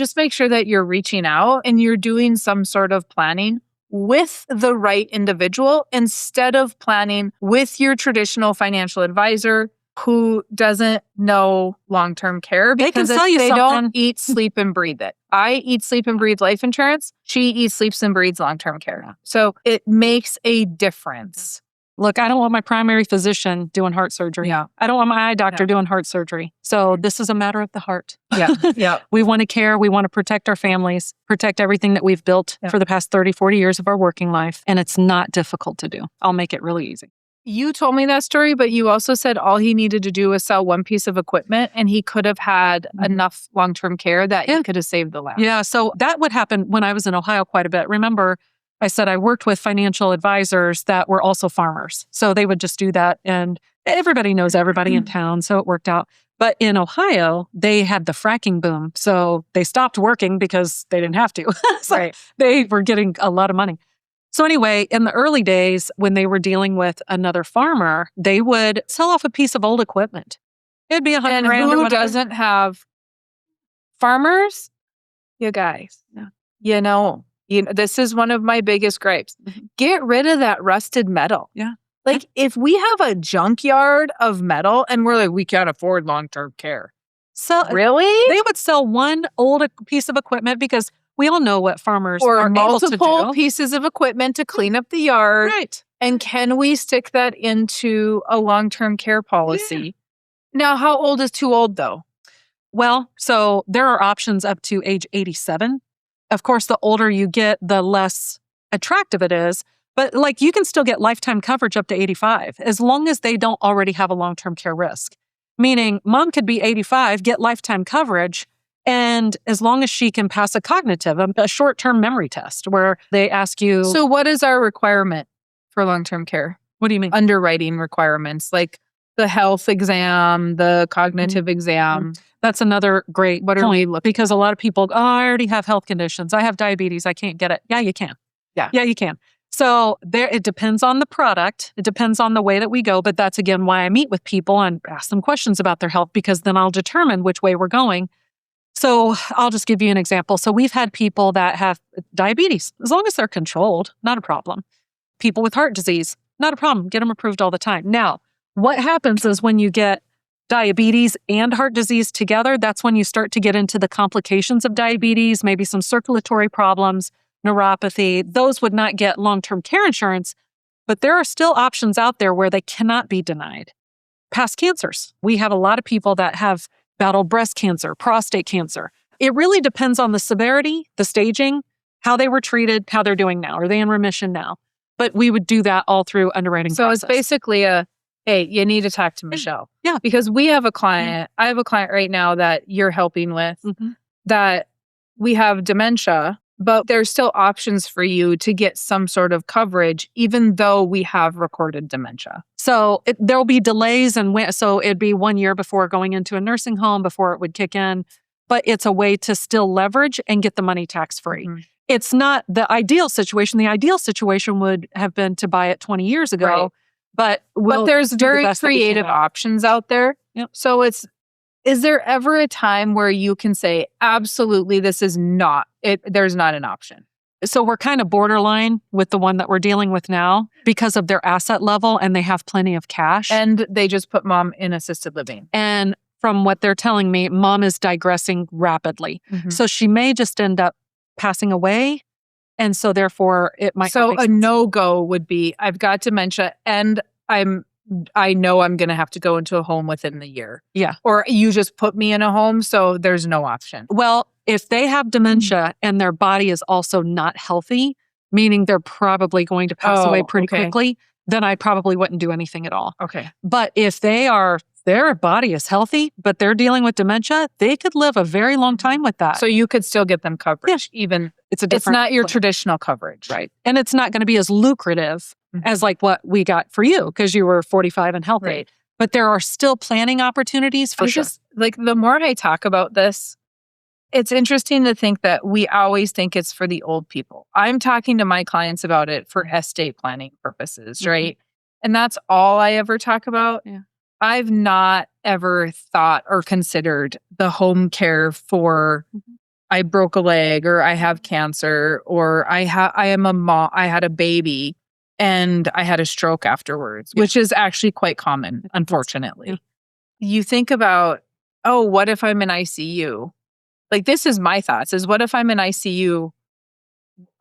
just make sure that you're reaching out and you're doing some sort of planning with the right individual instead of planning with your traditional financial advisor who doesn't know long-term care They can because sell you they something. don't eat, sleep, and breathe it. I eat, sleep, and breathe life insurance. She eats, sleeps, and breathes long-term care. So it makes a difference. Look, I don't want my primary physician doing heart surgery. Yeah. I don't want my eye doctor doing heart surgery. So this is a matter of the heart. Yeah. Yeah. We want to care. We want to protect our families, protect everything that we've built for the past 30, 40 years of our working life. And it's not difficult to do. I'll make it really easy. You told me that story, but you also said all he needed to do was sell one piece of equipment and he could have had enough long-term care that he could have saved the lab. Yeah, so that would happen when I was in Ohio quite a bit. Remember, I said I worked with financial advisors that were also farmers. So they would just do that. And everybody knows everybody in town, so it worked out. But in Ohio, they had the fracking boom. So they stopped working because they didn't have to. So they were getting a lot of money. So anyway, in the early days, when they were dealing with another farmer, they would sell off a piece of old equipment. It'd be $100,000 And or who whatever. doesn't have farmers? You guys. You know, this is one of my biggest gripes. Get rid of that rusted metal. Yeah. Like if we have a junkyard of metal and we're like, we can't afford long-term care. So Really? they would sell one old piece of equipment because we all know what farmers Or are able to multiple do. pieces of equipment to clean up the yard. Right. And can we stick that into a long-term care policy? Now, how old is too old though? Well, so there are options up to age 87. Of course, the older you get, the less attractive it is. But like you can still get lifetime coverage up to 85 as long as they don't already have a long-term care risk. Meaning mom could be 85, get lifetime coverage, and as long as she can pass a cognitive, a short-term memory test where they ask you... So what is our requirement for long-term care? What do you mean? Underwriting requirements, like the health exam, the cognitive exam. That's another great What are we looking because a lot of people, I already have health conditions. I have diabetes. I can't get it. Yeah, you can. Yeah, you can. So it depends on the product. It depends on the way that we go. But that's, again, why I meet with people and ask them questions about their health, because then I'll determine which way we're going. So I'll just give you an example. So we've had people that have diabetes. As long as they're controlled, not a problem. People with heart disease, not a problem. Get them approved all the time. Now, what happens is when you get diabetes and heart disease together, that's when you start to get into the complications of diabetes, maybe some circulatory problems, neuropathy. Those would not get long-term care insurance, but there are still options out there where they cannot be denied. Past cancers. We have a lot of people that have battled breast cancer, prostate cancer. It really depends on the severity, the staging, how they were treated, how they're doing now. Are they in remission now? But we would do that all through underwriting process. So it's basically hey, you need to talk to Michelle. Yeah. Because we have a client, I have a client right now that you're helping with that we have dementia, but there's still options for you to get some sort of coverage, even though we have recorded dementia. So there'll be delays, so it'd be 1 year before going into a nursing home before it would kick in. But it's a way to still leverage and get the money tax-free. It's not the ideal situation. The ideal situation would have been to buy it 20 years ago. Right. But there's very creative options out there. Yep. So is there ever a time where you can say, absolutely, this is not, there's not an option? So we're kind of borderline with the one that we're dealing with now because of their asset level and they have plenty of cash. And they just put mom in assisted living. And from what they're telling me, mom is digressing rapidly. So she may just end up passing away. And so therefore it might. So a no-go would be, I've got dementia and I know I'm going to have to go into a home within the year. Yeah. Or you just put me in a home, so there's no option. Well, if they have dementia and their body is also not healthy, meaning they're probably going to pass away pretty quickly, then I probably wouldn't do anything at all. Okay. But if their body is healthy, but they're dealing with dementia, they could live a very long time with that. So you could still get them coverage, even it's not your traditional coverage. Right. And it's not going to be as lucrative as like what we got for you because you were 45 and healthy. Right. But there are still planning opportunities for sure. Like the more I talk about this, it's interesting to think that we always think it's for the old people. I'm talking to my clients about it for estate planning purposes, right? And that's all I ever talk about. Yeah. I've not ever thought or considered the home care for I broke a leg, or I have cancer, or I am a mom, I had a baby and I had a stroke afterwards, which is actually quite common, unfortunately. You think about, oh, what if I'm in ICU? Like, this is my thoughts, is what if I'm in ICU?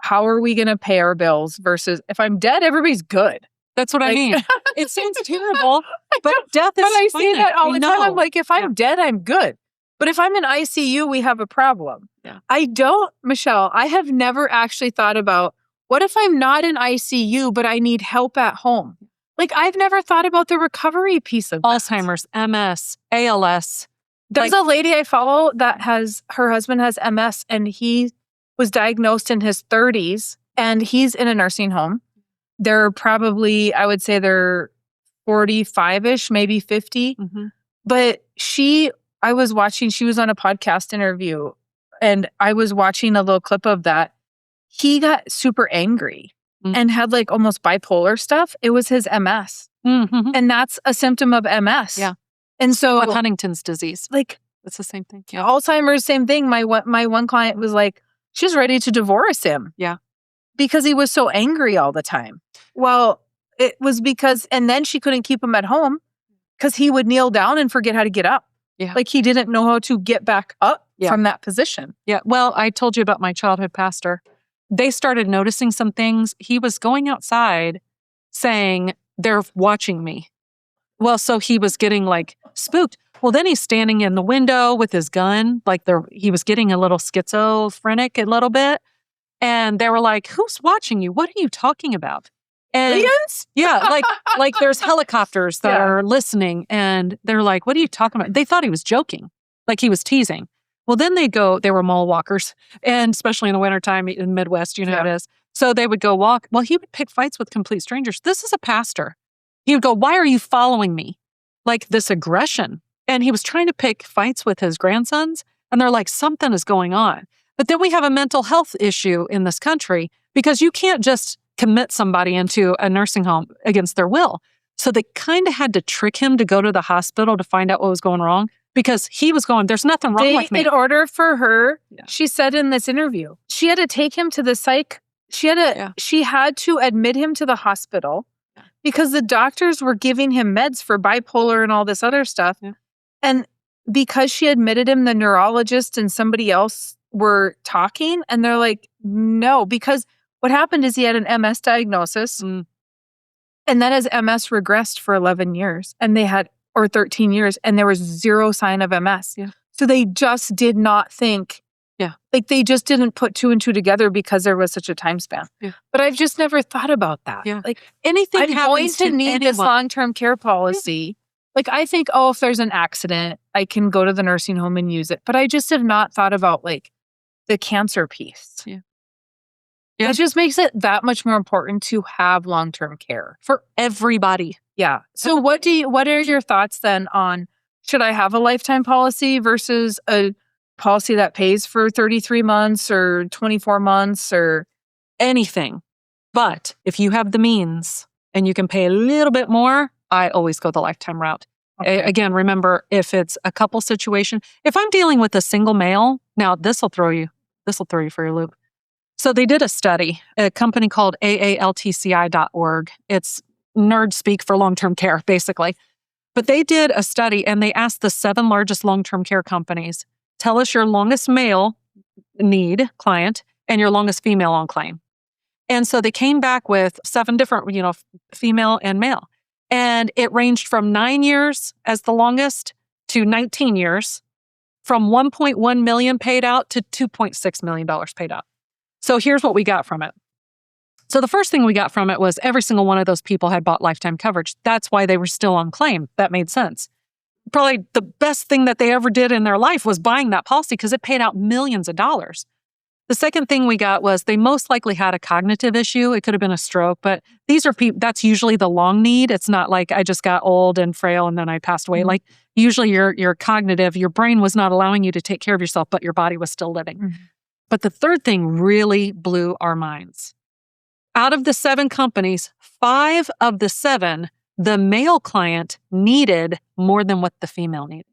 How are we going to pay our bills versus if I'm dead, everybody's good. That's what I mean. It sounds terrible, but death is But I say that all the time. I'm know. like, if I'm dead, I'm good. But if I'm in ICU, we have a problem. Yeah. I don't, Michelle, I have never actually thought about, what if I'm not in ICU, but I need help at home? Like, I've never thought about the recovery piece of that. Alzheimer's, MS, ALS. There's a lady I follow that her husband has MS, and he was diagnosed in his 30s, and he's in a nursing home. They're probably, I would say they're 45-ish, maybe 50. Mm-hmm. But she was on a podcast interview, and I was watching a little clip of that. He got super angry and had like almost bipolar stuff. It was his MS. Mm-hmm. And that's a symptom of MS. Yeah. And so with Huntington's disease, like, it's the same thing. Yeah. Alzheimer's, same thing. My one client was like, she's ready to divorce him. Yeah. Because he was so angry all the time. Well, it was because, and then she couldn't keep him at home because he would kneel down and forget how to get up. Yeah. Like, he didn't know how to get back up from that position. Yeah. Well, I told you about my childhood pastor. They started noticing some things. He was going outside saying, they're watching me. Well, so he was getting like spooked. Well, then he's standing in the window with his gun. Like, he was getting a little schizophrenic a little bit. And they were like, who's watching you? What are you talking about? And Aliens? Yeah, like there's helicopters that are listening, and they're like, what are you talking about? They thought he was joking, like he was teasing. Well, then they were mall walkers, and especially in the wintertime in the Midwest, you know how it is. So they would go walk. Well, he would pick fights with complete strangers. This is a pastor. He would go, why are you following me? Like, this aggression. And he was trying to pick fights with his grandsons, and they're like, something is going on. But then we have a mental health issue in this country because you can't just commit somebody into a nursing home against their will. So they kind of had to trick him to go to the hospital to find out what was going wrong, because he was going, there's nothing wrong with me. In order for her, she said in this interview, she had to take him to the psych. She had to admit him to the hospital because the doctors were giving him meds for bipolar and all this other stuff. Yeah. And because she admitted him, the neurologist and somebody else were talking, and they're like, no, because what happened is he had an MS diagnosis, and then his MS regressed for 11 years, or 13 years, and there was zero sign of MS. Yeah. So they just did not think, like, they just didn't put two and two together because there was such a time span. Yeah. But I've just never thought about that. Yeah. Like, anything I'm going to need this long-term care policy. Like, I think, if there's an accident, I can go to the nursing home and use it. But I just have not thought about, like, the cancer piece. Yeah. It just makes it that much more important to have long-term care for everybody. Yeah. So what are your thoughts then on, should I have a lifetime policy versus a policy that pays for 33 months or 24 months or anything? But if you have the means and you can pay a little bit more, I always go the lifetime route. Okay. Again, remember, if it's a couple situation, if I'm dealing with a single male, now this will throw you for your loop. So they did a study, a company called AALTCI.org. It's nerd speak for long-term care, basically. But they did a study, and they asked the 7 largest long-term care companies, tell us your longest male client and your longest female on claim. And so they came back with 7 different, female and male. And it ranged from 9 years as the longest to 19 years, from $1.1 million paid out to $2.6 million paid out. So here's what we got from it. So the first thing we got from it was every single one of those people had bought lifetime coverage. That's why they were still on claim. That made sense. Probably the best thing that they ever did in their life was buying that policy because it paid out millions of dollars. The second thing we got was they most likely had a cognitive issue. It could have been a stroke, but these are people, that's usually the long need. It's not like I just got old and frail and then I passed away. Like, usually your cognitive, your brain was not allowing you to take care of yourself, but your body was still living. Mm-hmm. But the third thing really blew our minds. Out of the 7 companies, 5 of the 7, the male client needed more than what the female needed.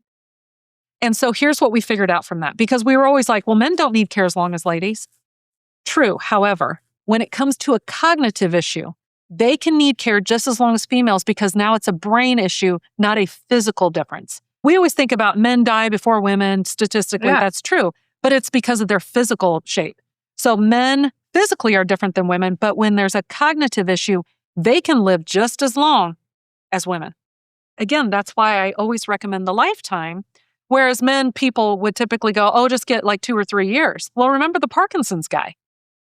And so here's what we figured out from that, because we were always like, well, men don't need care as long as ladies. True. However, when it comes to a cognitive issue, they can need care just as long as females, because now it's a brain issue, not a physical difference. We always think about men die before women. Statistically, that's true, but it's because of their physical shape. So men physically are different than women, but when there's a cognitive issue, they can live just as long as women. Again, that's why I always recommend the lifetime, whereas men, people would typically go, oh, just get like 2 or 3 years. Well, remember the Parkinson's guy.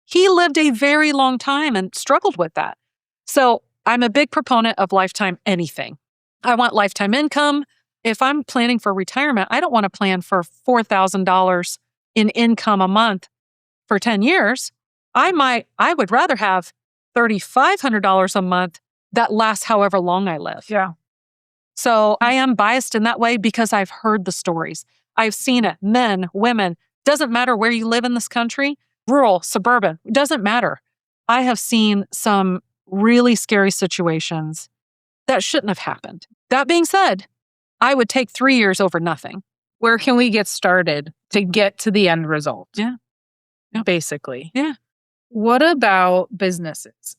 He lived a very long time and struggled with that. So I'm a big proponent of lifetime anything. I want lifetime income. If I'm planning for retirement, I don't want to plan for $4,000 in income a month for 10 years. I would rather have $3,500 a month that lasts however long I live. Yeah. So I am biased in that way because I've heard the stories. I've seen it. Men, women, doesn't matter where you live in this country, rural, suburban, doesn't matter. I have seen some really scary situations that shouldn't have happened. That being said, I would take 3 years over nothing. Where can we get started to get to the end result? Yeah. Basically. Yeah. What about businesses?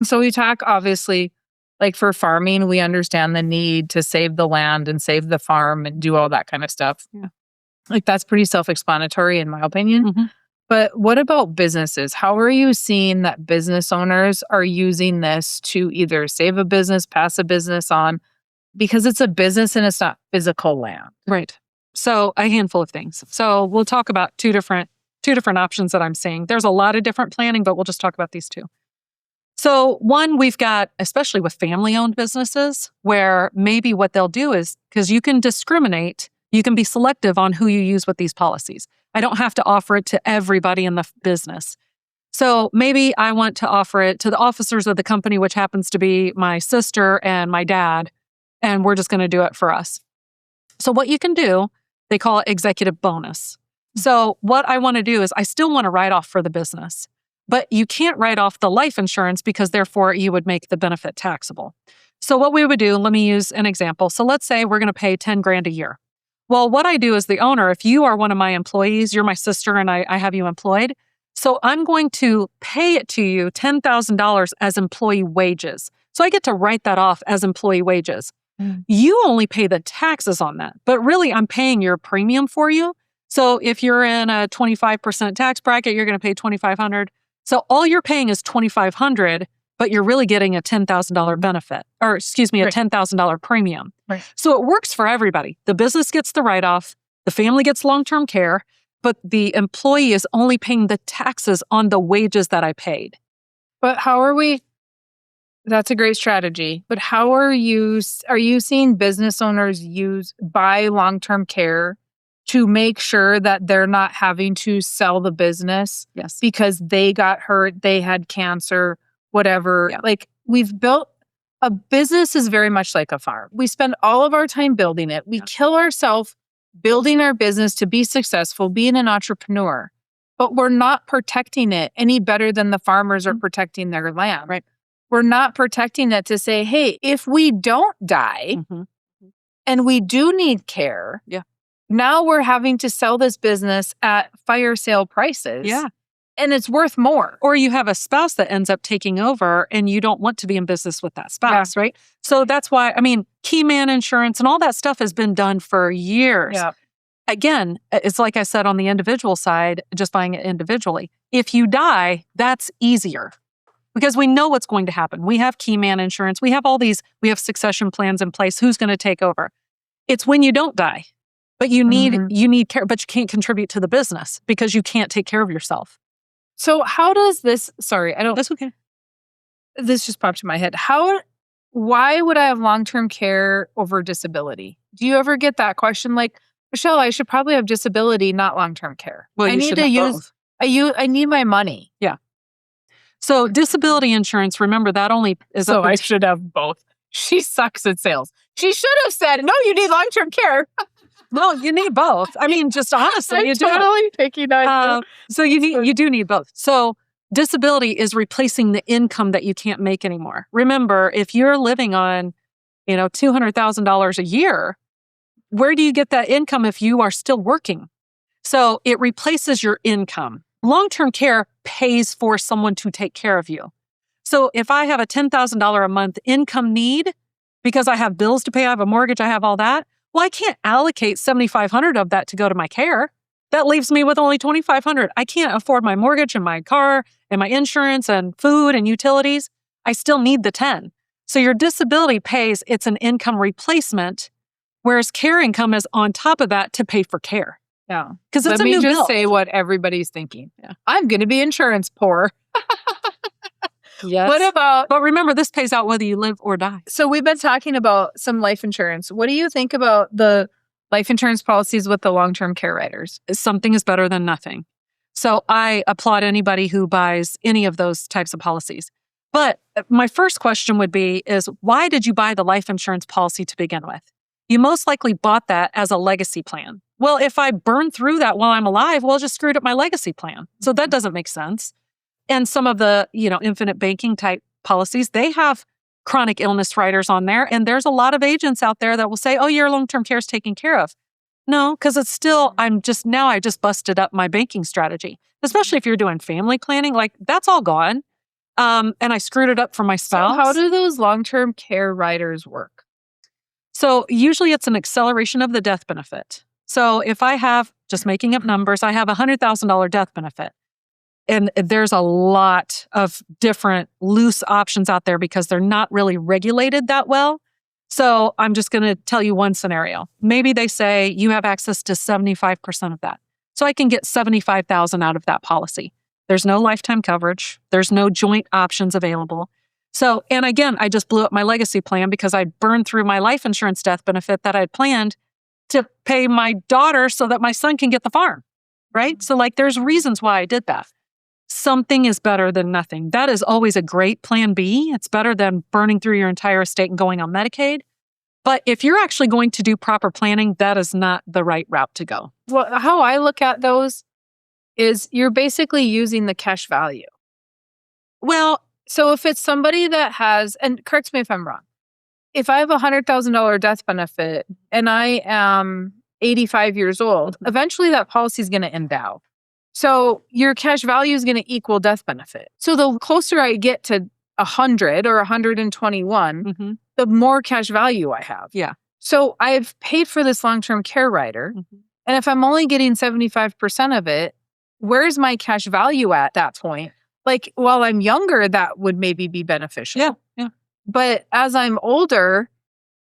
So we talk, obviously, like for farming, we understand the need to save the land and save the farm and do all that kind of stuff. Yeah. Like that's pretty self-explanatory in my opinion. Mm-hmm. But what about businesses? How are you seeing that business owners are using this to either save a business, pass a business on? Because it's a business and it's not physical land. Right. So a handful of things. So we'll talk about two different options that I'm seeing. There's a lot of different planning, but we'll just talk about these two. So one, we've got, especially with family-owned businesses, where maybe what they'll do is, because you can discriminate, you can be selective on who you use with these policies. I don't have to offer it to everybody in the business. So maybe I want to offer it to the officers of the company, which happens to be my sister and my dad, and we're just going to do it for us. So what you can do, they call it executive bonus. So what I want to do is I still want to write off for the business, but you can't write off the life insurance because therefore you would make the benefit taxable. So what we would do, let me use an example. So let's say we're going to pay 10 grand a year. Well, what I do as the owner, if you are one of my employees, you're my sister and I have you employed. So I'm going to pay it to you $10,000 as employee wages. So I get to write that off as employee wages. You only pay the taxes on that, but really I'm paying your premium for you. So if you're in a 25% tax bracket, you're going to pay $2,500. So all you're paying is $2,500, but you're really getting a $10,000 benefit, or excuse me, a $10,000 premium. Right. So it works for everybody. The business gets the write-off, the family gets long-term care, but the employee is only paying the taxes on the wages that I paid. But how are we? That's a great strategy. But how are you seeing business owners buy long-term care to make sure that they're not having to sell the business because they got hurt, they had cancer, whatever. Yeah. Like we've built a business is very much like a farm. We spend all of our time building it. We kill ourselves building our business to be successful, being an entrepreneur, but we're not protecting it any better than the farmers are protecting their land. Right. We're not protecting it to say, hey, if we don't die and we do need care, now we're having to sell this business at fire sale prices. Yeah. And it's worth more. Or you have a spouse that ends up taking over and you don't want to be in business with that spouse, right? So that's why, key man insurance and all that stuff has been done for years. Yeah. Again, it's like I said on the individual side, just buying it individually. If you die, that's easier because we know what's going to happen. We have key man insurance. We have we have succession plans in place. Who's going to take over? It's when you don't die, but you need care, but you can't contribute to the business because you can't take care of yourself. So how does this, That's okay. This just popped in my head. Why would I have long-term care over disability? Do you ever get that question? Like, Michelle, I should probably have disability, not long-term care. Well, I need to use, I need my money. Yeah. So disability insurance, remember that only is. So I should have both. She sucks at sales. She should have said, no, you need long-term care. No, you need both. Just honestly, I'm you do. Totally picking on you. So you do need both. So disability is replacing the income that you can't make anymore. Remember, if you're living on, $200,000 a year, where do you get that income if you are still working? So it replaces your income. Long-term care pays for someone to take care of you. So if I have a $10,000 a month income need because I have bills to pay, I have a mortgage, I have all that, well, I can't allocate $7,500 of that to go to my care. That leaves me with only $2,500. I can't afford my mortgage and my car and my insurance and food and utilities. I still need the 10. So your disability pays, it's an income replacement, whereas care income is on top of that to pay for care. Yeah. Because it's Let a me new just bill. say what everybody's thinking. Yeah. I'm going to be insurance poor. Yes. What about, But remember, this pays out whether you live or die. so we've been talking about some life insurance. What do you think about the life insurance policies with the long-term care riders? Something is better than nothing. So I applaud anybody who buys any of those types of policies. But my first question would be is why did you buy the life insurance policy to begin with? You most likely bought that as a legacy plan. Well, if I burn through that while I'm alive, well, I just screwed up my legacy plan. So that doesn't make sense. And some of the, infinite banking type policies, they have chronic illness riders on there. And there's a lot of agents out there that will say, oh, your long-term care is taken care of. No, because it's still, I just busted up my banking strategy, especially if you're doing family planning, like that's all gone. And I screwed it up for my spouse. So how do those long-term care riders work? So usually it's an acceleration of the death benefit. So if I have, just making up numbers, I have a $100,000 death benefit. And there's a lot of different loose options out there because they're not really regulated that well. So I'm just going to tell you one scenario. Maybe they say you have access to 75% of that. So I can get $75,000 out of that policy. There's no lifetime coverage. There's no joint options available. So, and again, I just blew up my legacy plan because I burned through my life insurance death benefit that I'd planned to pay my daughter so that my son can get the farm, right? So like there's reasons why I did that. Something is better than nothing. That is always a great plan B. It's better than burning through your entire estate and going on Medicaid. But if you're actually going to do proper planning, that is not the right route to go. Well, how I look at those is you're basically using the cash value. Well, so if it's somebody that has, and correct me if I'm wrong, if I have a $100,000 death benefit and I am 85 years old, eventually that policy is going to endow. So your cash value is going to equal death benefit. So the closer I get to 100 or 121, the more cash value I have. Yeah. So I've paid for this long-term care rider. And if I'm only getting 75% of it, where's my cash value at that point? Like while I'm younger, that would maybe be beneficial. Yeah. But as I'm older,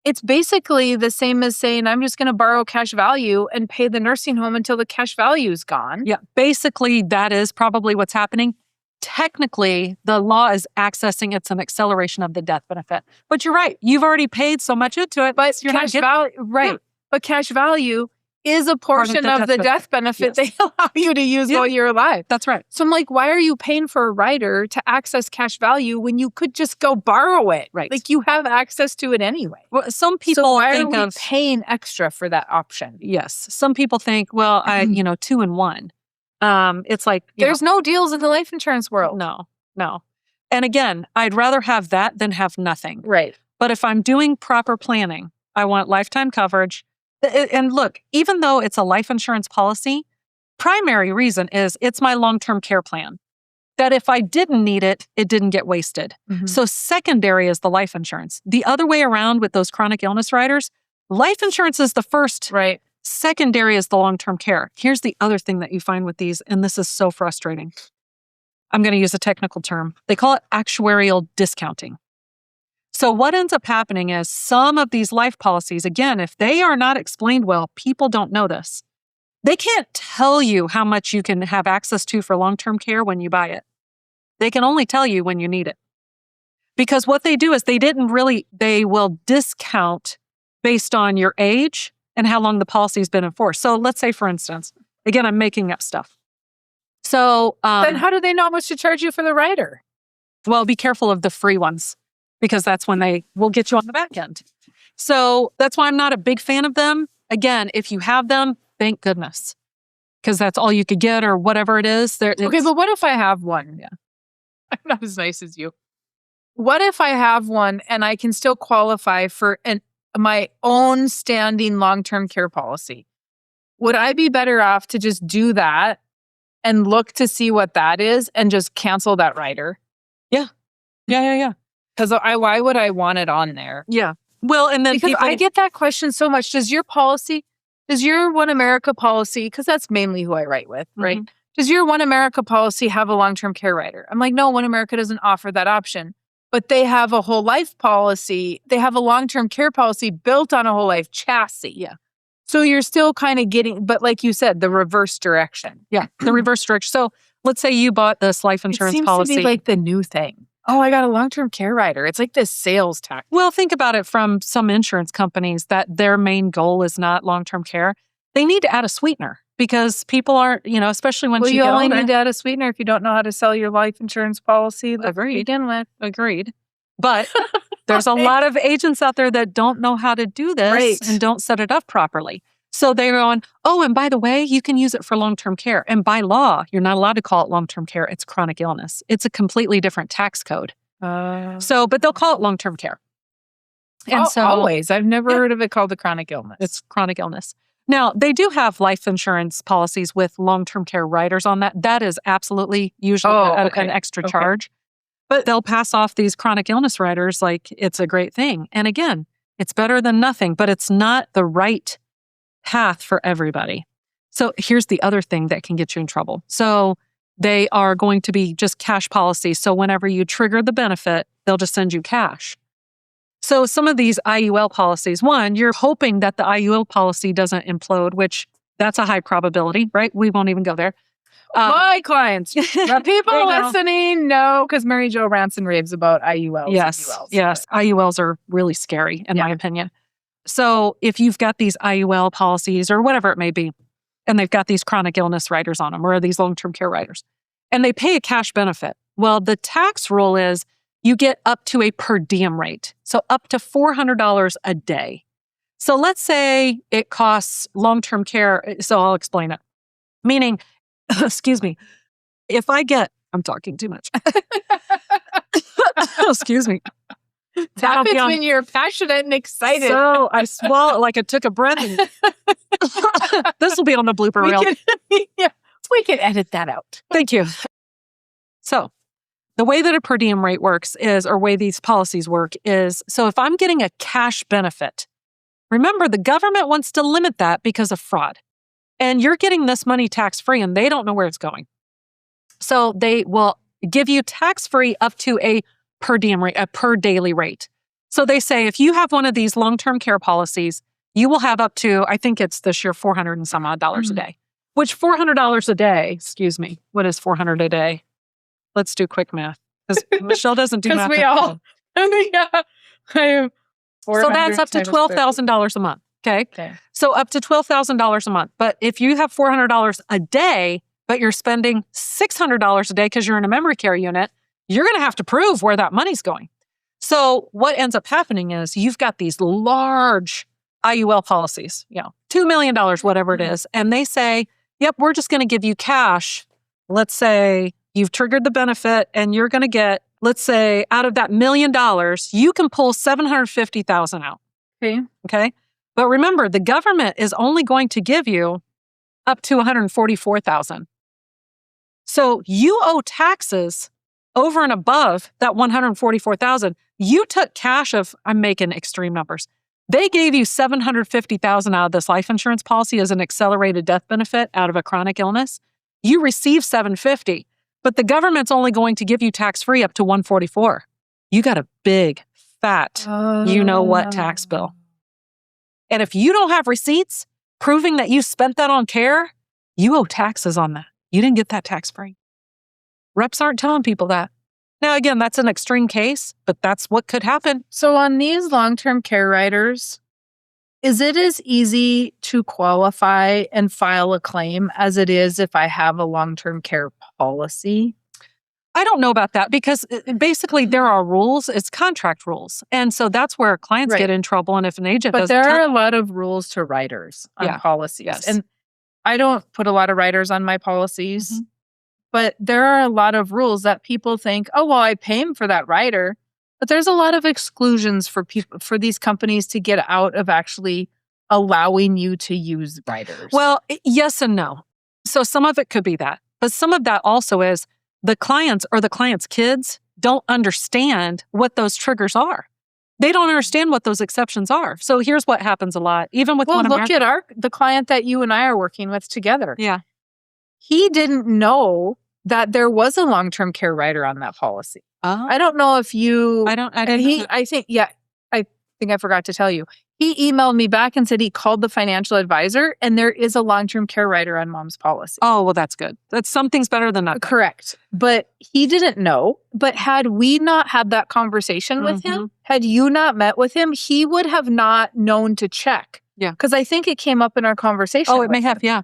it's basically the same as saying, I'm just going to borrow cash value and pay the nursing home until the cash value is gone. Yeah, basically that is probably what's happening. Technically, the law is accessing, it's an acceleration of the death benefit. But you're right, you've already paid so much into it. But you're cash not value, right. Yeah. But cash value is a portion of the death benefit they allow you to use while you're alive. That's right. So I'm like, why are you paying for a rider to access cash value when you could just go borrow it? Right. Like you have access to it anyway. Well, some people so why think are we of paying extra for that option? Yes. Some people think, well, 2 in 1. It's like there's no deals in the life insurance world. No. And again, I'd rather have that than have nothing. Right. But if I'm doing proper planning, I want lifetime coverage. And look, even though it's a life insurance policy, primary reason is it's my long-term care plan. That if I didn't need it, it didn't get wasted. So secondary is the life insurance. The other way around with those chronic illness riders, life insurance is the first. Right. Secondary is the long-term care. Here's the other thing that you find with these, and this is so frustrating. I'm going to use a technical term. They call it actuarial discounting. So what ends up happening is some of these life policies, again, if they are not explained well, people don't know this. They can't tell you how much you can have access to for long-term care when you buy it. They can only tell you when you need it. Because what they do is they will discount based on your age and how long the policy's been enforced. So let's say, for instance, again, I'm making up stuff. So then how do they know how much to charge you for the rider? Well, be careful of the free ones, because that's when they will get you on the back end. So that's why I'm not a big fan of them. Again, if you have them, thank goodness, because that's all you could get or whatever it is. Okay, but what if I have one? Yeah. I'm not as nice as you. What if I have one and I can still qualify for a my own standing long-term care policy, would I be better off to just do that and look to see what that is and just cancel that rider? Yeah. Because why would I want it on there? Yeah. Well, and then Because I get that question so much. Does your One America policy, because that's mainly who I write with, right? Does your One America policy have a long-term care rider? I'm like, no, One America doesn't offer that option. But they have a whole life policy. They have a long-term care policy built on a whole life chassis. Yeah. So you're still kind of getting, but like you said, the reverse direction. Yeah, the reverse direction. So let's say you bought this life insurance it seems policy. to be like the new thing. Oh, I got a long-term care rider. It's like this sales tactic. Well, think about it from some insurance companies that their main goal is not long-term care. They need to add a sweetener because people aren't, especially when you get only older. need to add a sweetener if you don't know how to sell your life insurance policy. Agreed. Agreed. But there's a lot of agents out there that don't know how to do this Right. and don't set it up properly. So they're going, oh, and by the way, you can use it for long-term care. And by law, you're not allowed to call it long-term care. It's chronic illness. It's a completely different tax code. But they'll call it long-term care. And always. I've never heard of it called a chronic illness. It's chronic illness. Now, they do have life insurance policies with long-term care riders on that. That is absolutely usually an extra charge. But they'll pass off these chronic illness riders like it's a great thing. And again, it's better than nothing, but it's not the right path for everybody. So here's the other thing that can get you in trouble. So they are going to be just cash policies. So whenever you trigger the benefit, they'll just send you cash. So some of these IUL policies, one, you're hoping that the IUL policy doesn't implode, which that's a high probability, right? We won't even go there. My clients, the people listening know, because Mary Jo rants and raves about IULs. Yes. IULs are really scary, in my opinion. So if you've got these IUL policies or whatever it may be, and they've got these chronic illness riders on them or these long-term care riders, and they pay a cash benefit. Well, the tax rule is you get up to a per diem rate. So up to $400 a day. So let's say it costs long-term care. So I'll explain it. Meaning, excuse me, if I get, I'm talking too much. Excuse me. That happens when you're passionate and excited. So I swallowed like I took a breath. This will be on the blooper reel. We can edit that out. Thank you. So the way that a per diem rate works is, or way these policies work is, so if I'm getting a cash benefit, remember the government wants to limit that because of fraud. And you're getting this money tax-free and they don't know where it's going. So they will give you tax-free up to a per diem rate, a per daily rate. So they say if you have one of these long-term care policies, you will have up to, I think it's this year, $400 and some odd dollars a day. Which $400 a day, excuse me, what is $400 a day? Let's do quick math. Because Michelle doesn't do math. Because we all, So that's up to $12,000 a month. Okay. So up to $12,000 a month. But if you have $400 a day, but you're spending $600 a day because you're in a memory care unit, you're going to have to prove where that money's going. So what ends up happening is you've got these large IUL policies, $2 million, whatever it is. And they say, yep, we're just going to give you cash. Let's say you've triggered the benefit and you're going to get, let's say out of that $1 million, you can pull $750,000 out. Okay. But remember, the government is only going to give you up to $144,000. So you owe taxes over and above that $144,000. You took cash of, I'm making extreme numbers. They gave you $750,000 out of this life insurance policy as an accelerated death benefit out of a chronic illness. You receive $750,000, but the government's only going to give you tax-free up to $144,000. You got a big, fat, you-know-what tax bill. And if you don't have receipts proving that you spent that on care, you owe taxes on that. You didn't get that tax-free. Reps aren't telling people that. Now, again, that's an extreme case, but that's what could happen. So on these long-term care riders, is it as easy to qualify and file a claim as it is if I have a long-term care policy? I don't know about that because basically there are rules. It's contract rules. And so that's where clients get in trouble. And if an agent But there are a lot of rules to riders on policies. Yes. And I don't put a lot of riders on my policies, but there are a lot of rules that people think, oh, well, I pay him for that rider. But there's a lot of exclusions for people, for these companies to get out of actually allowing you to use riders. Well, yes and no. So some of it could be that, but some of that also is the clients or the clients' kids don't understand what those triggers are. They don't understand what those exceptions are. So here's what happens a lot, even with well, one look at the client that you and I are working with together. Yeah. He didn't know that there was a long-term care rider on that policy. I don't know if you. I don't know. I think I forgot to tell you. He emailed me back and said he called the financial advisor, and there is a long-term care rider on mom's policy. Oh, well, that's good. That's something's better than nothing. Correct. But he didn't know. But had we not had that conversation with him, had you not met with him, he would have not known to check. Yeah. Because I think it came up in our conversation. Oh, it may have. Yeah.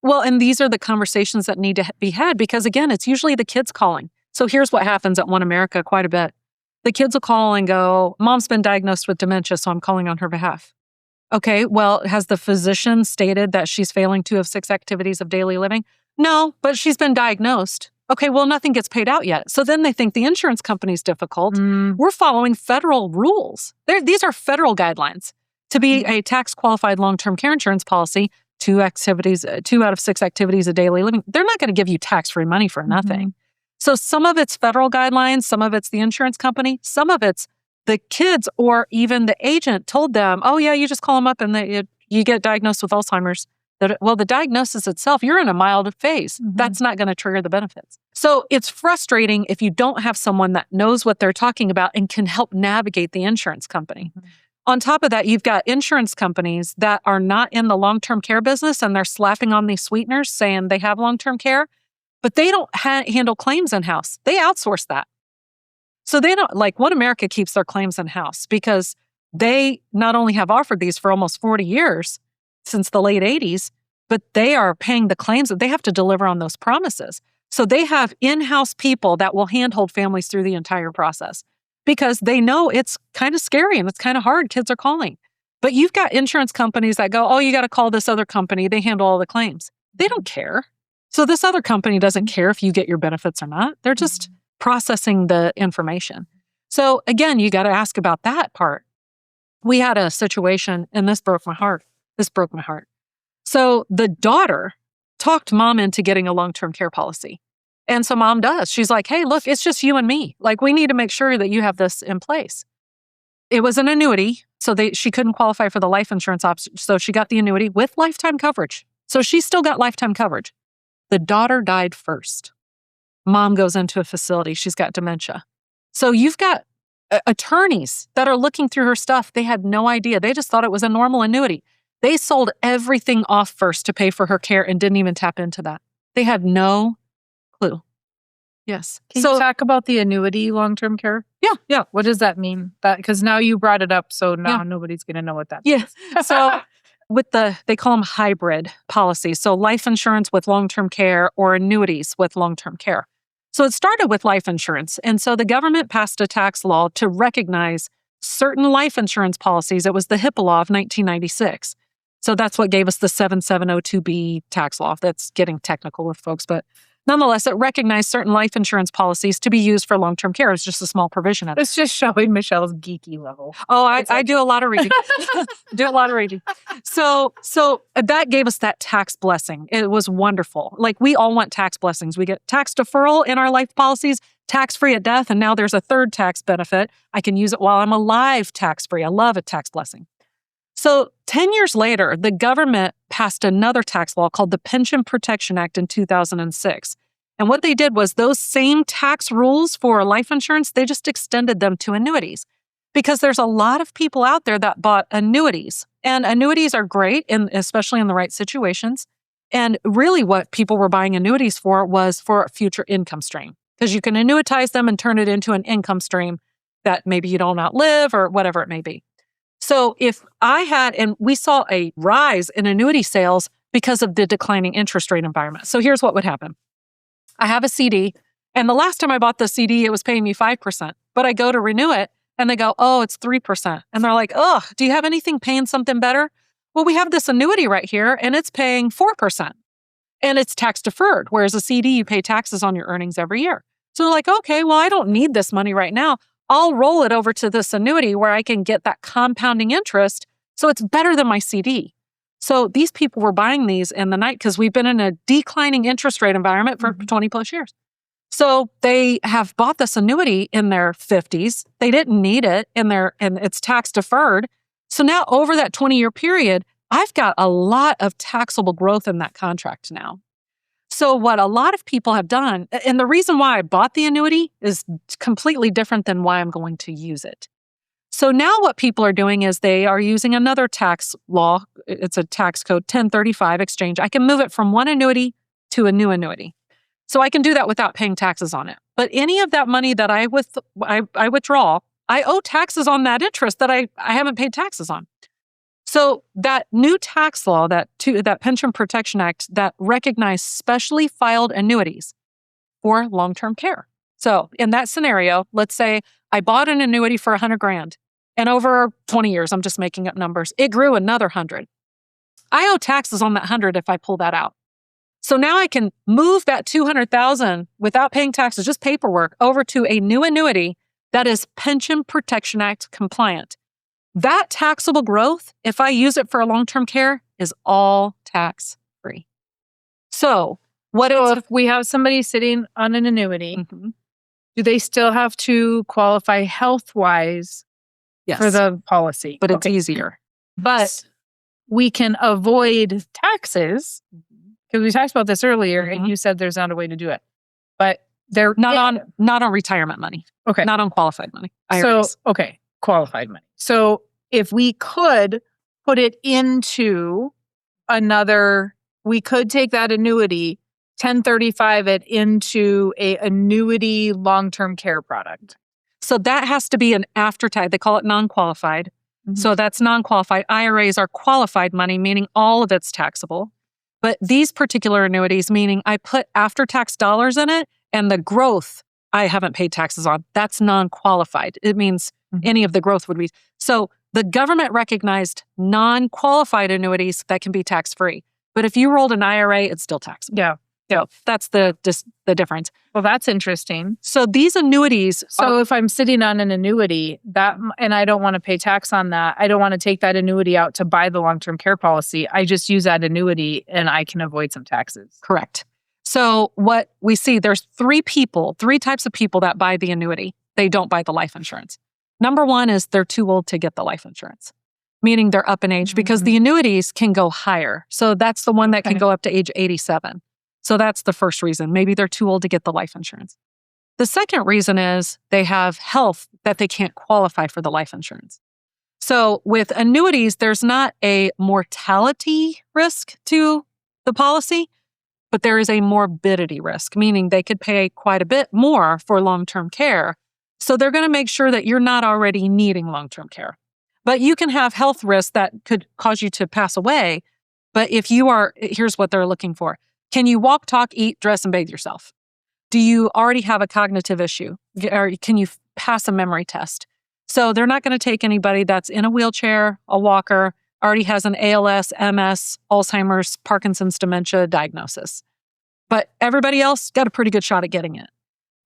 Well, and these are the conversations that need to be had because, again, it's usually the kids calling. So here's what happens at One America quite a bit. The kids will call and go, Mom's been diagnosed with dementia, so I'm calling on her behalf. Okay, well, has the physician stated that she's failing 2 of 6 activities of daily living? No, but she's been diagnosed. Okay, well, nothing gets paid out yet. So then they think the insurance company's difficult. We're following federal rules. These are federal guidelines. To be a tax-qualified long-term care insurance policy, 2 out of 6 activities of daily living, they're not going to give you tax-free money for nothing. So some of it's federal guidelines, some of it's the insurance company, some of it's the kids or even the agent told them, oh yeah, you just call them up and you get diagnosed with Alzheimer's. Well, the diagnosis itself, you're in a mild phase. That's not going to trigger the benefits. So it's frustrating if you don't have someone that knows what they're talking about and can help navigate the insurance company. On top of that, you've got insurance companies that are not in the long-term care business and they're slapping on these sweeteners saying they have long-term care, but they don't handle claims in-house. They outsource that. So they don't, like One America keeps their claims in-house because they not only have offered these for almost 40 years since the late 80s, but they are paying the claims that they have to deliver on those promises. So they have in-house people that will handhold families through the entire process because they know it's kind of scary and it's kind of hard. Kids are calling. But you've got insurance companies that go, oh, you got to call this other company. They handle all the claims. They don't care. So this other company doesn't care if you get your benefits or not. They're just processing the information. So again, you got to ask about that part. We had a situation, and this broke my heart. So the daughter talked mom into getting a long-term care policy. And so mom does. She's like, hey, look, it's just you and me. Like, we need to make sure that you have this in place. It was an annuity, so she couldn't qualify for the life insurance option. So she got the annuity with lifetime coverage. So she still got lifetime coverage. The daughter died first. Mom goes into a facility. She's got dementia. So you've got attorneys that are looking through her stuff. They had no idea. They just thought it was a normal annuity. They sold everything off first to pay for her care and didn't even tap into that. They had no clue. Yes. Can you talk about the annuity long-term care? Yeah. What does that mean? Because now you brought it up, so now nobody's going to know what that means. So with they call them hybrid policies. So life insurance with long-term care or annuities with long-term care. So it started with life insurance. And so the government passed a tax law to recognize certain life insurance policies. It was the HIPAA law of 1996. So that's what gave us the 7702B tax law. That's getting technical with folks, but nonetheless, it recognized certain life insurance policies to be used for long-term care. It's just a small provision of it. It's just showing Michelle's geeky level. Oh, I do a lot of reading. So that gave us that tax blessing. It was wonderful. Like, we all want tax blessings. We get tax deferral in our life policies, tax-free at death, and now there's a third tax benefit. I can use it while I'm alive tax-free. I love a tax blessing. So 10 years later, the government passed another tax law called the Pension Protection Act in 2006. And what they did was those same tax rules for life insurance, they just extended them to annuities. Because there's a lot of people out there that bought annuities. And annuities are great, especially in the right situations. And really what people were buying annuities for was for a future income stream. Because you can annuitize them and turn it into an income stream that maybe you don't outlive or whatever it may be. So if and we saw a rise in annuity sales because of the declining interest rate environment. So here's what would happen. I have a CD, and the last time I bought the CD, it was paying me 5%. But I go to renew it, and they go, oh, it's 3%. And they're like, oh, do you have anything paying something better? Well, we have this annuity right here, and it's paying 4%. And it's tax deferred, whereas a CD, you pay taxes on your earnings every year. So they're like, okay, well, I don't need this money right now. I'll roll it over to this annuity where I can get that compounding interest. So it's better than my CD. So these people were buying these in the night because we've been in a declining interest rate environment for 20 plus years. So they have bought this annuity in their 50s. They didn't need it and it's tax deferred. So now over that 20-year period, I've got a lot of taxable growth in that contract now. So what a lot of people have done, and the reason why I bought the annuity is completely different than why I'm going to use it. So now what people are doing is they are using another tax law. It's a tax code 1035 exchange. I can move it from one annuity to a new annuity. So I can do that without paying taxes on it. But any of that money that I withdraw, I owe taxes on that interest that I haven't paid taxes on. So that new tax law, that Pension Protection Act, that recognized specially filed annuities for long-term care. So in that scenario, let's say I bought an annuity for $100,000, and over 20 years, I'm just making up numbers, it grew another 100. I owe taxes on that 100 if I pull that out. So now I can move that 200,000 without paying taxes, just paperwork, over to a new annuity that is Pension Protection Act compliant. That taxable growth, if I use it for a long-term care, is all tax-free. So if we have somebody sitting on an annuity, do they still have to qualify health-wise for the policy? But it's easier. But we can avoid taxes, because we talked about this earlier, and you said there's not a way to do it. But they're not on retirement money. Okay. Not on qualified money. IRAs. So, qualified money. So if we could put it into we could take that annuity, 1035 it into a annuity long-term care product. So that has to be an after-tax. They call it non-qualified. So that's non-qualified. IRAs are qualified money, meaning all of it's taxable. But these particular annuities, meaning I put after-tax dollars in it and the growth I haven't paid taxes on, that's non-qualified. It means any of the growth would be. So the government recognized non-qualified annuities that can be tax-free. But if you rolled an IRA, it's still taxable. Yeah. So that's the difference. Well, that's interesting. So these annuities. So if I'm sitting on an annuity and I don't want to pay tax on that, I don't want to take that annuity out to buy the long-term care policy. I just use that annuity and I can avoid some taxes. Correct. So what we see, there's three types of people that buy the annuity. They don't buy the life insurance. Number one is they're too old to get the life insurance, meaning they're up in age because the annuities can go higher. So that's the one that can go up to age 87. So that's the first reason. Maybe they're too old to get the life insurance. The second reason is they have health that they can't qualify for the life insurance. So with annuities, there's not a mortality risk to the policy, but there is a morbidity risk, meaning they could pay quite a bit more for long-term care. So they're going to make sure that you're not already needing long-term care. But you can have health risks that could cause you to pass away. But here's what they're looking for. Can you walk, talk, eat, dress, and bathe yourself? Do you already have a cognitive issue? Or can you pass a memory test? So they're not going to take anybody that's in a wheelchair, a walker, already has an ALS, MS, Alzheimer's, Parkinson's, dementia diagnosis. But everybody else got a pretty good shot at getting it.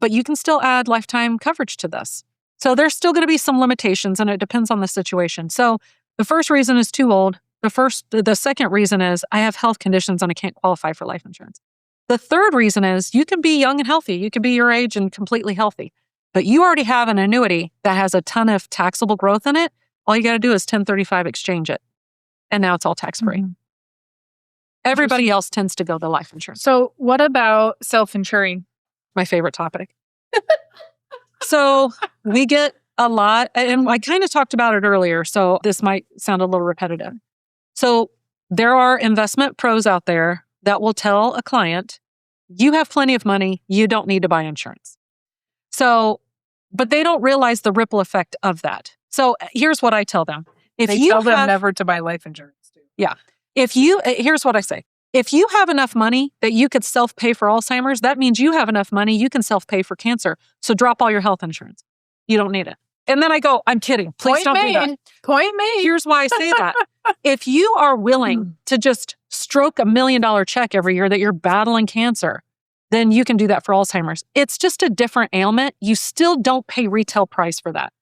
But you can still add lifetime coverage to this. So there's still going to be some limitations, and it depends on the situation. So the first reason is too old. The second reason is I have health conditions and I can't qualify for life insurance. The third reason is you can be young and healthy. You can be your age and completely healthy, but you already have an annuity that has a ton of taxable growth in it. All you got to do is 1035 exchange it. And now it's all tax-free. Everybody else tends to go the life insurance. So what about self-insuring? My favorite topic. So we get a lot, and I kind of talked about it earlier, so this might sound a little repetitive. So there are investment pros out there that will tell a client, you have plenty of money, you don't need to buy insurance. So, but they don't realize the ripple effect of that. So here's what I tell them. They tell them never to buy life insurance too. Yeah. Here's what I say. If you have enough money that you could self-pay for Alzheimer's, that means you have enough money you can self-pay for cancer. So drop all your health insurance. You don't need it. And then I go, I'm kidding. Please don't do that. Point made. Here's why I say that. If you are willing to just stroke $1 million check every year that you're battling cancer, then you can do that for Alzheimer's. It's just a different ailment. You still don't pay retail price for that.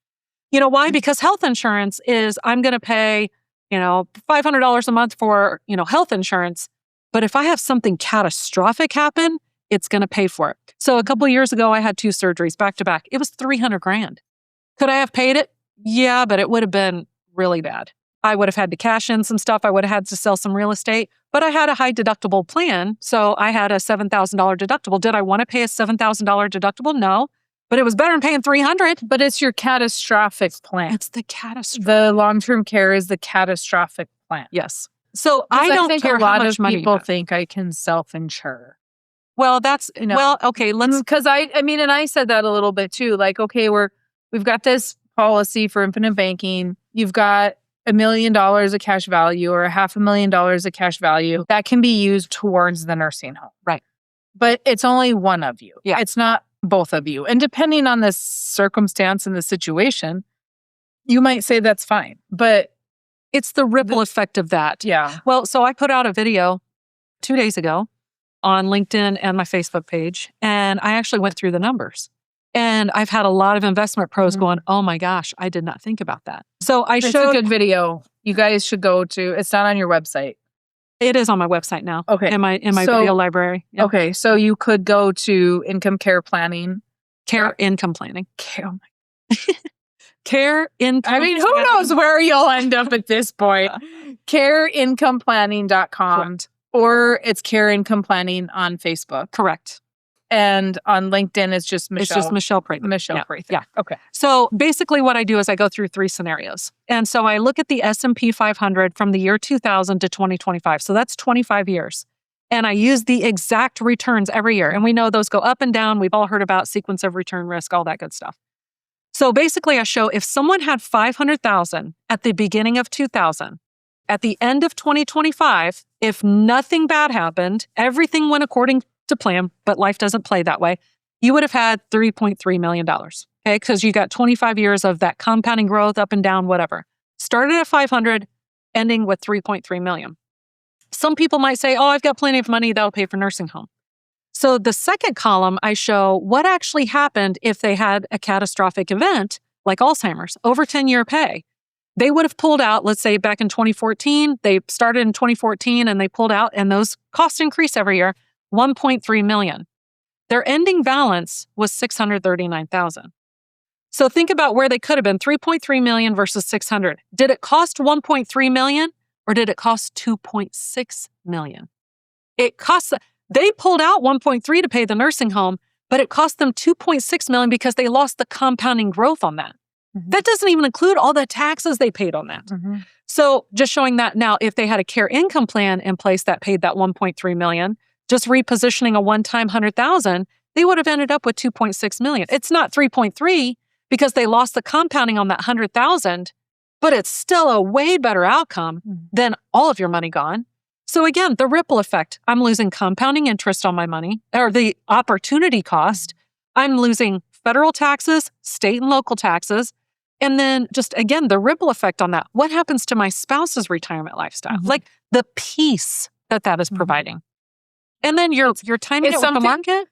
You know why? Because health insurance is, I'm going to pay, $500 a month for, health insurance. But if I have something catastrophic happen, it's going to pay for it. So a couple of years ago, I had 2 surgeries back to back. It was $300,000. Could I have paid it? Yeah, but it would have been really bad. I would have had to cash in some stuff. I would have had to sell some real estate, but I had a high deductible plan. So I had a $7,000 deductible. Did I want to pay a $7,000 deductible? No, but it was better than paying $300,000. But it's your catastrophic plan. It's the catastrophic. The long-term care is the catastrophic plan. Yes. So I don't think care a lot how much of money people think I can self-insure. Well, that's, okay, let's. Because and I said that a little bit too. Like, okay, we've got this policy for infinite banking. You've got $1 million of cash value or $500,000 of cash value that can be used towards the nursing home. Right. But it's only one of you. Yeah. It's not both of you. And depending on the circumstance and the situation, you might say that's fine. But it's the ripple effect of that. Yeah. Well, so I put out a video 2 days ago on LinkedIn and my Facebook page, and I actually went through the numbers. And I've had a lot of investment pros going, oh my gosh, I did not think about that. So it's a good video. You guys should go to, it's not on your website. It is on my website now. Okay. In my video library. Yep. Okay. So you could go to income care planning. Income planning. Care income. I mean, who knows where you'll end up at this point? Careincomeplanning.com. Correct. Or it's Care Income Planning on Facebook. Correct. And on LinkedIn, it's just Michelle. It's just Michelle Prather. Michelle Prather. Yeah. Okay. So basically what I do is I go through 3 scenarios. And so I look at the S&P 500 from the year 2000 to 2025. So that's 25 years. And I use the exact returns every year. And we know those go up and down. We've all heard about sequence of return risk, all that good stuff. So basically I show if someone had 500,000 at the beginning of 2000, at the end of 2025, if nothing bad happened, everything went according to plan, but life doesn't play that way, you would have had $3.3 million. Okay, because you got 25 years of that compounding growth up and down, whatever. Started at 500, ending with 3.3 million. Some people might say, oh, I've got plenty of money that'll pay for nursing home. So the second column, I show what actually happened if they had a catastrophic event like Alzheimer's, over 10-year pay. They would have pulled out, let's say back in 2014, they started in 2014 and they pulled out, and those costs increase every year, 1.3 million. Their ending balance was 639,000. So think about where they could have been, 3.3 million versus 600. Did it cost 1.3 million or did it cost 2.6 million? They pulled out 1.3 to pay the nursing home, but it cost them 2.6 million because they lost the compounding growth on that. Mm-hmm. That doesn't even include all the taxes they paid on that. Mm-hmm. So just showing that now, if they had a care income plan in place that paid that 1.3 million, just repositioning a one-time 100,000, they would have ended up with 2.6 million. It's not 3.3 because they lost the compounding on that 100,000, but it's still a way better outcome than all of your money gone. So again, the ripple effect, I'm losing compounding interest on my money, or the opportunity cost. I'm losing federal taxes, state and local taxes, and then just, again, the ripple effect on that. What happens to my spouse's retirement lifestyle? Mm-hmm. Like the peace that is providing. And then you're timing it with the market.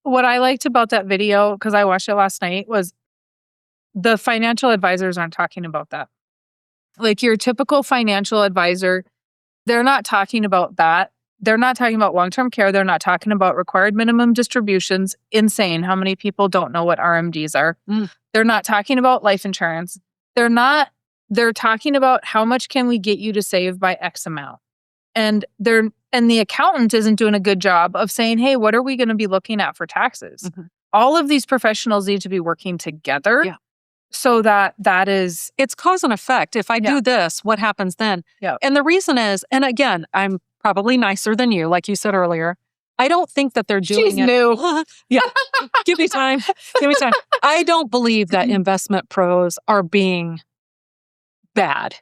What I liked about that video, because I watched it last night, was the financial advisors aren't talking about that. Like your typical financial advisor, they're not talking about that. They're not talking about long-term care. They're not talking about required minimum distributions. Insane how many people don't know what RMDs are. They're not talking about life insurance. They're talking about how much can we get you to save by X amount. And the accountant isn't doing a good job of saying, hey, what are we going to be looking at for taxes? Mm-hmm. All of these professionals need to be working together. Yeah. So that is... It's cause and effect. If I do this, what happens then? Yeah. And the reason is, and again, I'm probably nicer than you, like you said earlier. I don't think that they're doing She's new. Yeah. Give me time. Give me time. I don't believe that investment pros are being bad.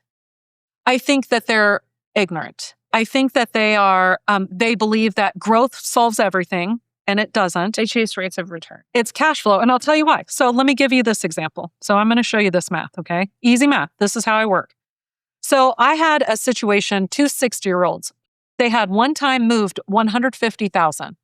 I think that they're ignorant. I think that they believe that growth solves everything. And it doesn't. They chase rates of return. It's cash flow. And I'll tell you why. So let me give you this example. So I'm going to show you this math, okay? Easy math. This is how I work. So I had a situation, 2 60-year-olds. They had one time moved $150,000.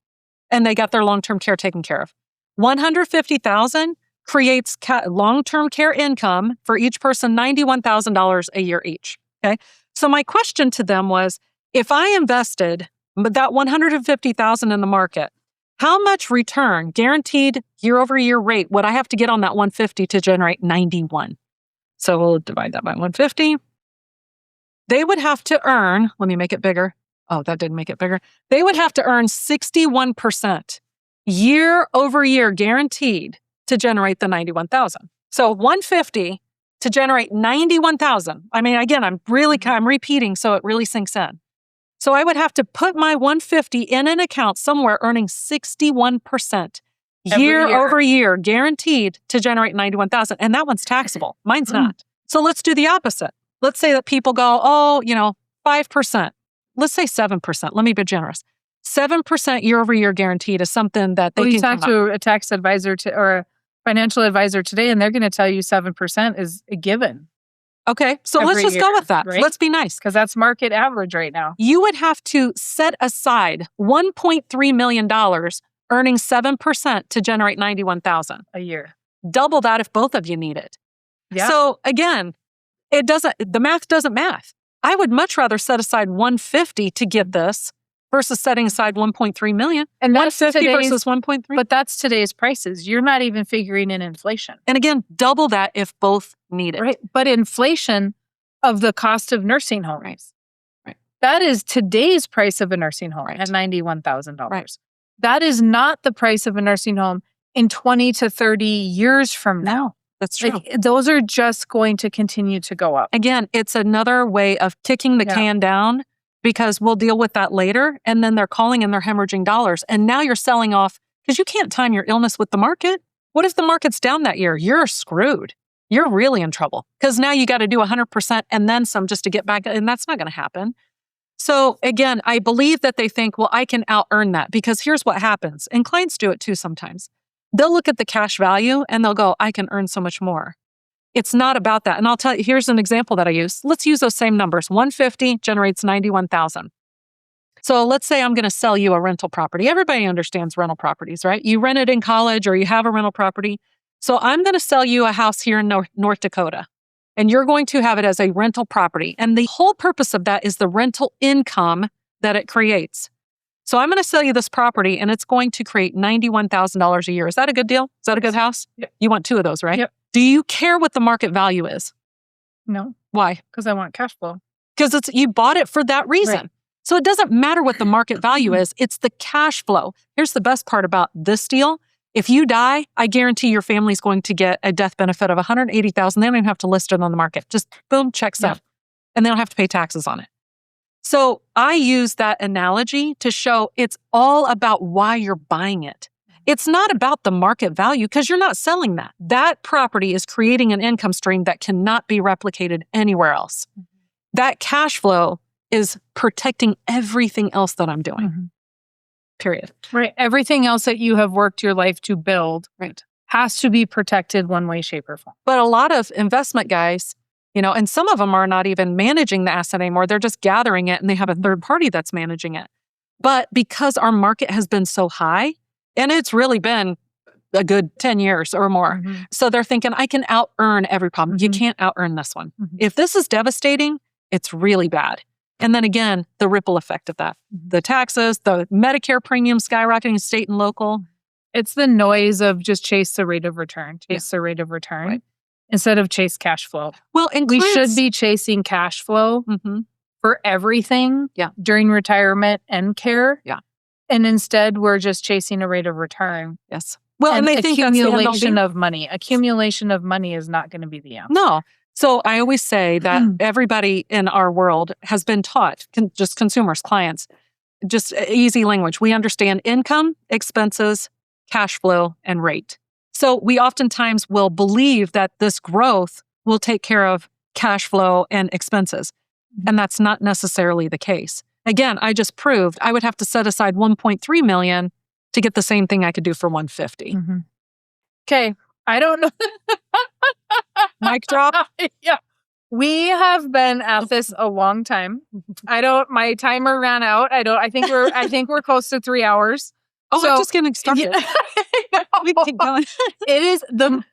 and they got their long-term care taken care of. $150,000 creates long-term care income for each person, $91,000 a year each. Okay. So my question to them was, if I invested that $150,000 in the market, how much return, guaranteed year-over-year rate, would I have to get on that 150 to generate 91? So we'll divide that by 150. They would have to earn, let me make it bigger. Oh, that didn't make it bigger. They would have to earn 61% year-over-year guaranteed to generate the 91,000. So 150 to generate 91,000. I mean, again, I'm repeating so it really sinks in. So I would have to put my 150 in an account somewhere earning 61% year-over-year guaranteed to generate 91,000. And that one's taxable. Mine's not. So let's do the opposite. Let's say that people go, 5%. Let's say 7%. Let me be generous. 7% year-over-year guaranteed is something that they can talk to a tax advisor or a financial advisor today, and they're going to tell you 7% is a given. Okay, so let's just go with that. Right? Let's be nice. Because that's market average right now. You would have to set aside $1.3 million earning 7% to generate $91,000 a year. Double that if both of you need it. Yeah. So again, the math doesn't math. I would much rather set aside $150 to get this versus setting aside $1.3 million. And that's $150 versus $1.3. But that's today's prices. You're not even figuring in inflation. And again, double that if both need it. Right. But inflation of the cost of nursing homes. Right. That is today's price of a nursing home at $91,000. Right. That is not the price of a nursing home in 20 to 30 years from now. That's true. Those are just going to continue to go up. Again, it's another way of kicking the can down, because we'll deal with that later. And then they're calling and they're hemorrhaging dollars. And now you're selling off because you can't time your illness with the market. What if the market's down that year? You're screwed. You're really in trouble because now you got to do 100% and then some just to get back. And that's not going to happen. So again, I believe that they think, well, I can out earn that, because here's what happens. And clients do it too sometimes. They'll look at the cash value and they'll go, I can earn so much more. It's not about that. And I'll tell you, here's an example that I use. Let's use those same numbers. 150 generates 91,000. So let's say I'm going to sell you a rental property. Everybody understands rental properties, right? You rent it in college or you have a rental property. So I'm going to sell you a house here in North Dakota, and you're going to have it as a rental property. And the whole purpose of that is the rental income that it creates. So I'm going to sell you this property and it's going to create $91,000 a year. Is that a good deal? Is that a good house? Yep. You want 2 of those, right? Yep. Do you care what the market value is? No. Why? Because I want cash flow. Because you bought it for that reason. Right. So it doesn't matter what the market value is. It's the cash flow. Here's the best part about this deal. If you die, I guarantee your family's going to get a death benefit of $180,000. They don't even have to list it on the market. Just boom, checks up. And they don't have to pay taxes on it. So I use that analogy to show it's all about why you're buying it. It's not about the market value because you're not selling that. That property is creating an income stream that cannot be replicated anywhere else. That cash flow is protecting everything else that I'm doing. Period. Right. Everything else that you have worked your life to build has to be protected one way, shape, or form. But a lot of investment guys, and some of them are not even managing the asset anymore. They're just gathering it and they have a third party that's managing it. But because our market has been so high, and it's really been a good 10 years or more. So they're thinking, I can out earn every problem. You can't out earn this one. If this is devastating, it's really bad. And then again, the ripple effect of that. The taxes, the Medicare premium skyrocketing state and local. It's the noise of just chase the rate of return, instead of chase cash flow. Well, and we should be chasing cash flow for everything during retirement and care. And instead, we're just chasing a rate of return. Yes. Well, and they think accumulation of money. Accumulation of money is not going to be the answer. No. So I always say that everybody in our world has been taught, just consumers, clients, just easy language. We understand income, expenses, cash flow, and rate. So we oftentimes will believe that this growth will take care of cash flow and expenses. And that's not necessarily the case. Again, I just proved I would have to set aside $1.3 million to get the same thing I could do for $150. Okay. I don't know. Mic drop. We have been at this a long time. My timer ran out. I think we're close to 3 hours. Oh, I'm just getting started. We keep going.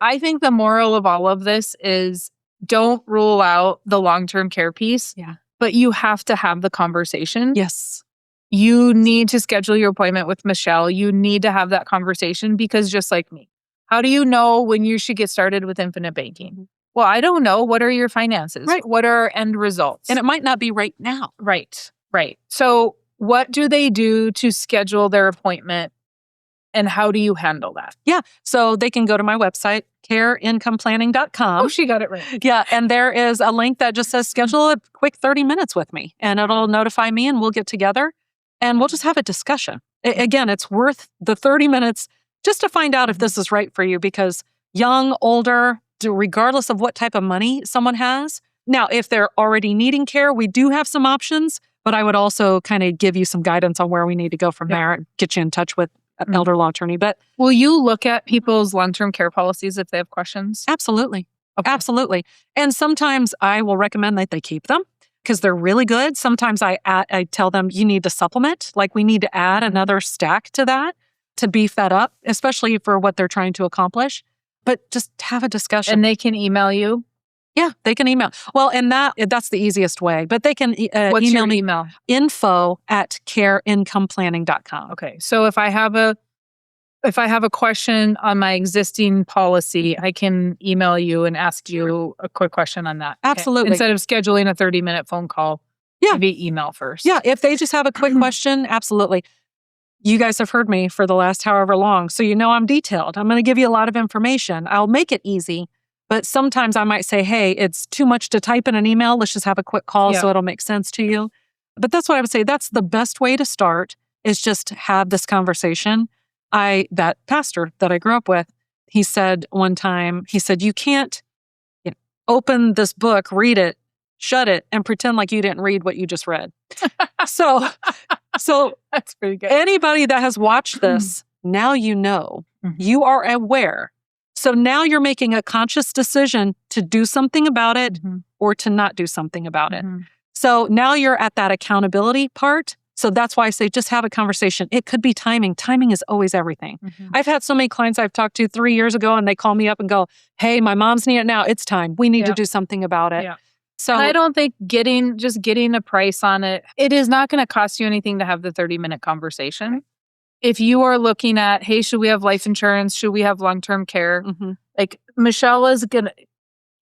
I think the moral of all of this is don't rule out the long-term care piece. Yeah. But you have to have the conversation. Yes. You need to schedule your appointment with Michelle. You need to have that conversation because just like me, how do you know when you should get started with infinite banking? Well, I don't know. What are your finances? Right. What are end results? And it might not be right now. Right. So what do they do to schedule their appointment? And how do you handle that? Yeah. So they can go to my website, careincomplanning.com. Oh, she got it right. Yeah. And there is a link that just says schedule a quick 30 minutes with me. And it'll notify me and we'll get together and we'll just have a discussion. Again, it's worth the 30 minutes just to find out if this is right for you because young, older, regardless of what type of money someone has. Now, if they're already needing care, we do have some options, but I would also kind of give you some guidance on where we need to go from there and get you in touch with an elder law attorney. But will you look at people's long-term care policies if they have questions? Absolutely. Okay. Absolutely. And sometimes I will recommend that they keep them because they're really good. Sometimes I tell them you need to supplement, like we need to add another stack to that to beef that up, especially for what they're trying to accomplish. But just have a discussion. And they can email you? Yeah, they can email. Well, and that's the easiest way. But they can What's email your me email? info@careincomplanning.com. Okay. So if I have a question on my existing policy, I can email you and ask you a quick question on that. Absolutely. Okay. Instead of scheduling a 30-minute phone call, maybe email first. Yeah, if they just have a quick question, absolutely. You guys have heard me for the last however long, so you know I'm detailed. I'm going to give you a lot of information. I'll make it easy, but sometimes I might say, hey, it's too much to type in an email. Let's just have a quick call so it'll make sense to you. But that's what I would say. That's the best way to start is just have this conversation. That pastor that I grew up with, he said one time, you can't open this book, read it, shut it, and pretend like you didn't read what you just read. So that's pretty good. Anybody that has watched this, now you know, you are aware. So now you're making a conscious decision to do something about it or to not do something about it. So now you're at that accountability part. So that's why I say just have a conversation. It could be timing. Timing is always everything. I've had so many clients I've talked to 3 years ago and they call me up and go, hey, my mom's need it now. It's time. We need to do something about it. Yeah. So and I don't think getting a price on it is not going to cost you anything to have the 30-minute conversation. If you are looking at, hey, should we have life insurance? Should we have long-term care? Like Michelle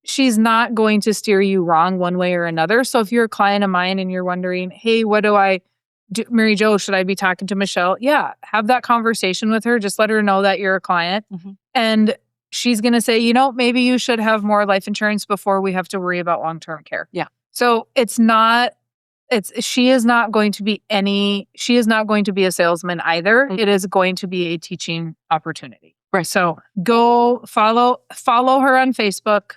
she's not going to steer you wrong one way or another. So if you're a client of mine and you're wondering, hey, what do I do? Mary Jo, should I be talking to Michelle? Yeah, have that conversation with her. Just let her know that you're a client. And she's going to say, maybe you should have more life insurance before we have to worry about long-term care. Yeah. So she is not going to be a salesman either. It is going to be a teaching opportunity. Right. So go follow her on Facebook,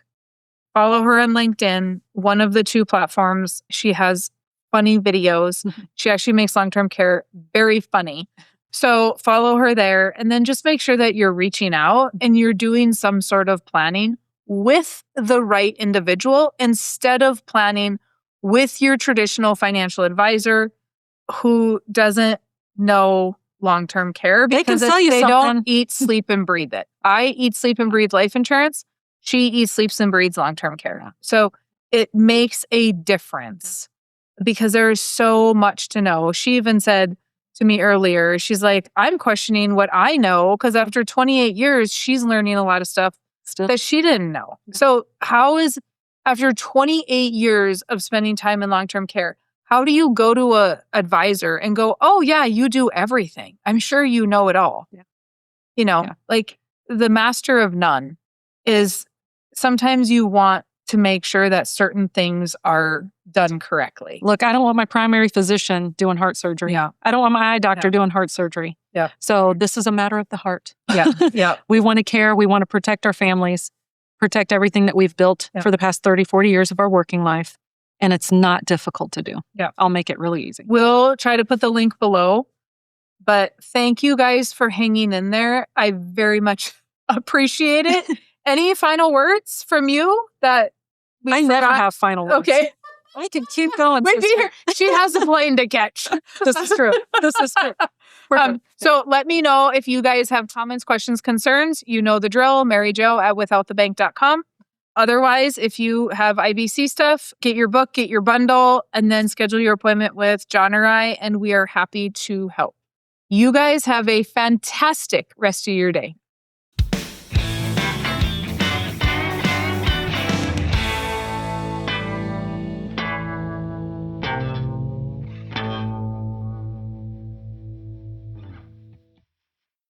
follow her on LinkedIn, one of the two platforms. She has funny videos. She actually makes long-term care very funny. So follow her there and then just make sure that you're reaching out and you're doing some sort of planning with the right individual instead of planning with your traditional financial advisor who doesn't know long-term care because they don't eat, sleep, and breathe it. I eat, sleep, and breathe life insurance. She eats, sleeps, and breathes long-term care. So it makes a difference because there is so much to know. She even said to me earlier, she's like, I'm questioning what I know because after 28 years, she's learning a lot of stuff that she didn't know. So after 28 years of spending time in long-term care, how do you go to a advisor and go, oh yeah, you do everything. I'm sure you know it all. Like the master of none is sometimes you want to make sure that certain things are done correctly. Look, I don't want my primary physician doing heart surgery. Yeah. I don't want my eye doctor doing heart surgery. Yeah. So this is a matter of the heart. Yeah. Yeah. We want to care. We want to protect our families, protect everything that we've built for the past 30, 40 years of our working life. And it's not difficult to do. Yeah. I'll make it really easy. We'll try to put the link below. But thank you guys for hanging in there. I very much appreciate it. Any final words from you that I never have final words. Okay. I can keep going. Maybe sister. she has a plane to catch. This is true. This is true. We're good. So let me know if you guys have comments, questions, concerns. You know the drill. MaryJo@withoutthebank.com. Otherwise, if you have IBC stuff, get your book, get your bundle, and then schedule your appointment with John or I, and we are happy to help. You guys have a fantastic rest of your day.